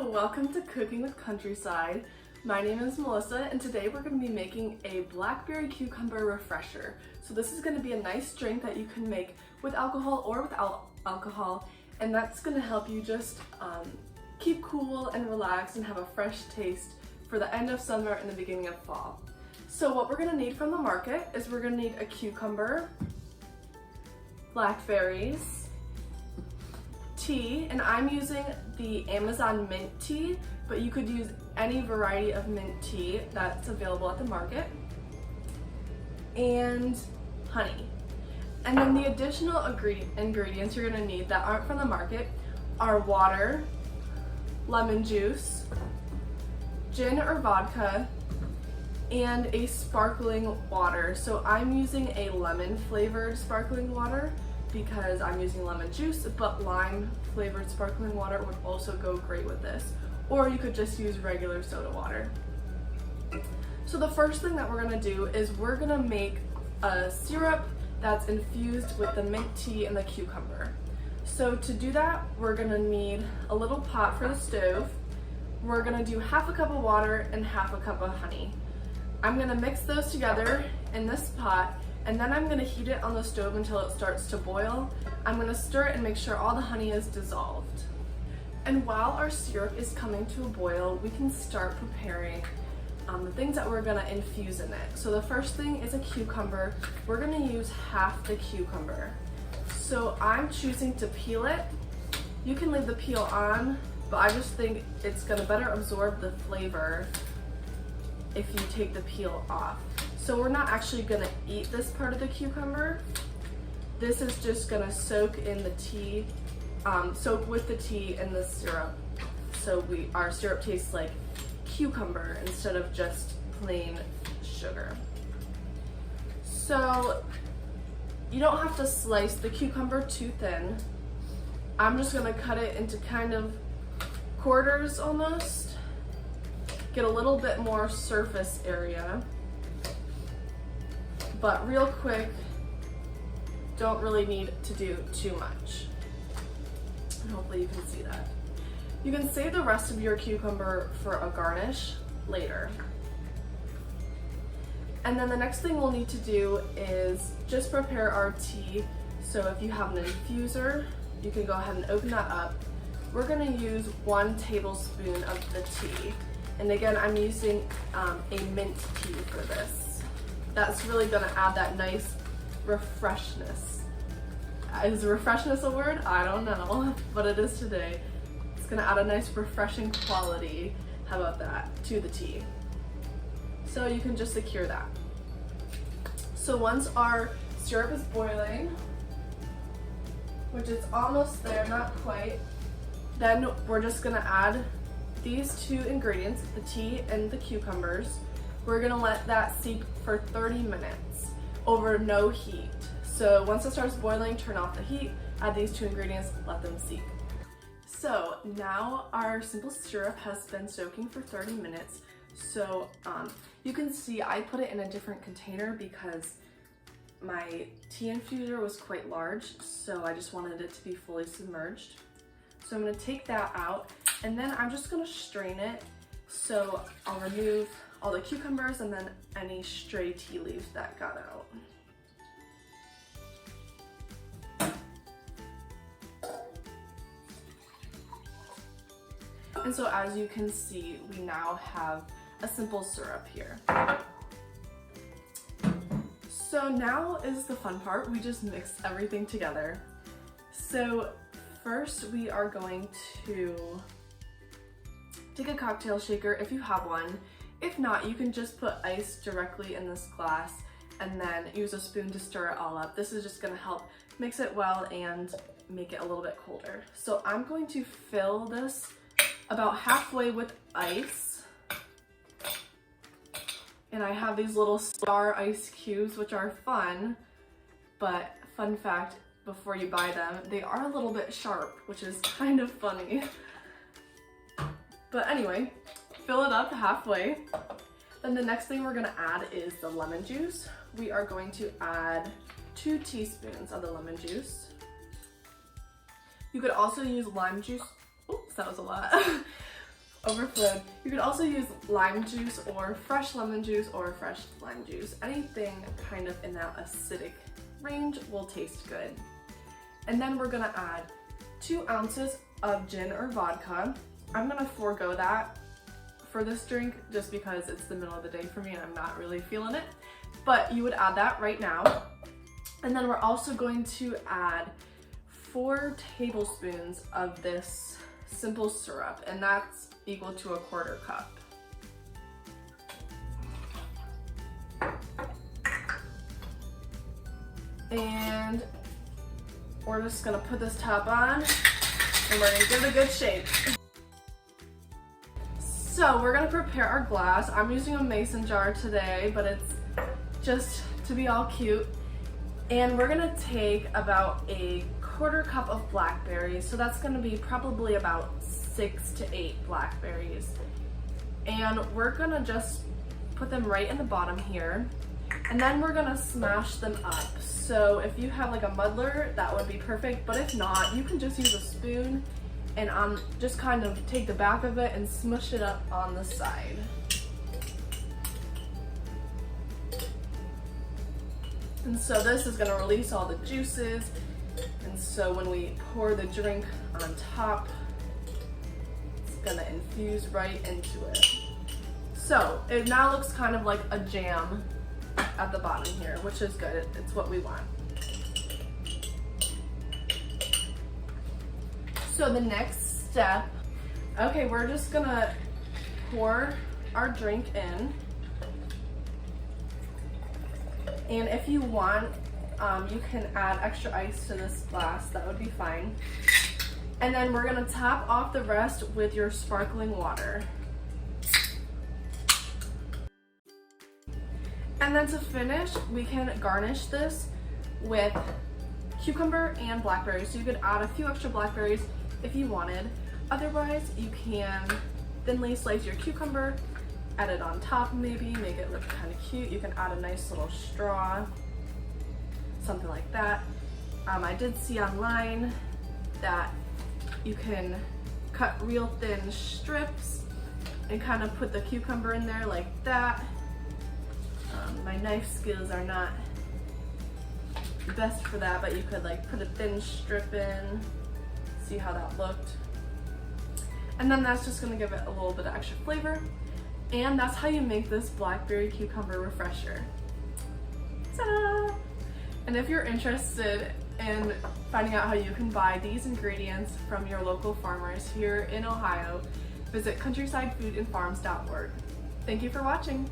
welcome to Cooking with Countryside. My name is Melissa and today we're going to be making a Blackberry Cucumber Refresher. So this is going to be a nice drink that you can make with alcohol or without alcohol, and that's going to help you just keep cool and relaxed and have a fresh taste for the end of summer and the beginning of fall. So what we're going to need from the market is we're going to need a cucumber, blackberries, tea, and I'm using the Amazon mint tea, but you could use any variety of mint tea that's available at the market, and honey. And then the additional ingredients you're going to need that aren't from the market are water, lemon juice, gin or vodka, and a sparkling water. So I'm using a lemon flavored sparkling water because I'm using lemon juice, but lime flavored sparkling water would also go great with this. Or you could just use regular soda water. So the first thing that we're gonna do is we're gonna make a syrup that's infused with the mint tea and the cucumber. So to do that, we're gonna need a little pot for the stove. We're gonna do half a cup of water and half a cup of honey. I'm gonna mix those together in this pot, and then I'm gonna heat it on the stove until it starts to boil. I'm gonna stir it and make sure all the honey is dissolved. And while our syrup is coming to a boil, we can start preparing the things that we're gonna infuse in it. So the first thing is a cucumber. We're gonna use half the cucumber. So I'm choosing to peel it. You can leave the peel on, but I just think it's gonna better absorb the flavor if you take the peel off. So we're not actually gonna eat this part of the cucumber. This is just gonna soak in the tea, soak with the tea and the syrup. So our syrup tastes like cucumber instead of just plain sugar. So you don't have to slice the cucumber too thin. I'm just gonna cut it into kind of quarters almost. Get a little bit more surface area. But real quick, don't really need to do too much. And hopefully you can see that. You can save the rest of your cucumber for a garnish later. And then the next thing we'll need to do is just prepare our tea. So if you have an infuser, you can go ahead and open that up. We're gonna use 1 tablespoon of the tea. And again, I'm using a mint tea for this. That's really gonna add that nice refreshness. Is refreshness a word? I don't know, but it is today. It's gonna add a nice refreshing quality, how about that, to the tea. So you can just secure that. So once our syrup is boiling, which is almost there, not quite, then we're just gonna add these 2 ingredients, the tea and the cucumbers. We're gonna let that seep for 30 minutes over no heat. So once it starts boiling, turn off the heat, add these 2 ingredients, let them seep. So now our simple syrup has been soaking for 30 minutes. So you can see I put it in a different container because my tea infuser was quite large, so I just wanted it to be fully submerged. So I'm gonna take that out, and then I'm just gonna strain it. So I'll remove all the cucumbers and then any stray tea leaves that got out. And so as you can see, we now have a simple syrup here. So now is the fun part. We just mix everything together. So first we are going to take a cocktail shaker if you have one. If not, you can just put ice directly in this glass and then use a spoon to stir it all up. This is just gonna help mix it well and make it a little bit colder. So I'm going to fill this about halfway with ice. And I have these little star ice cubes, which are fun, but fun fact, before you buy them, they are a little bit sharp, which is kind of funny. But anyway, fill it up halfway. Then the next thing we're gonna add is the lemon juice. We are going to add 2 teaspoons of the lemon juice. You could also use lime juice. Oops, that was a lot. overflowed. You could also use lime juice or fresh lemon juice or fresh lime juice. Anything kind of in that acidic range will taste good. And then we're gonna add 2 ounces of gin or vodka. I'm gonna forego that for this drink just because it's the middle of the day for me and I'm not really feeling it. But you would add that right now. And then we're also going to add 4 tablespoons of this simple syrup, and that's equal to 1/4 cup. And we're just gonna put this top on and we're gonna give it a good shake. So we're gonna prepare our glass. I'm using a mason jar today, but it's just to be all cute. And we're gonna take about 1/4 cup of blackberries. So that's gonna be probably about 6 to 8 blackberries. And we're gonna just put them right in the bottom here. And then we're gonna smash them up. So if you have like a muddler, that would be perfect. But if not, you can just use a spoon and just kind of take the back of it and smush it up on the side. And so this is gonna release all the juices. And so when we pour the drink on top, it's gonna infuse right into it. So it now looks kind of like a jam at the bottom here, which is good. It's what we want. So the next step, okay, we're just gonna pour our drink in. And if you want, you can add extra ice to this glass, that would be fine. And then we're gonna top off the rest with your sparkling water. And then to finish, we can garnish this with cucumber and blackberries. So you could add a few extra blackberries if you wanted. Otherwise, you can thinly slice your cucumber, add it on top maybe, make it look kind of cute. You can add a nice little straw, something like that. I did see online that you can cut real thin strips and kind of put the cucumber in there like that. My knife skills are not the best for that, but you could like put a thin strip in, see how that looked. And then that's just gonna give it a little bit of extra flavor. And that's how you make this Blackberry Cucumber Refresher. Ta-da! And if you're interested in finding out how you can buy these ingredients from your local farmers here in Ohio, visit countrysidefoodandfarms.org. Thank you for watching.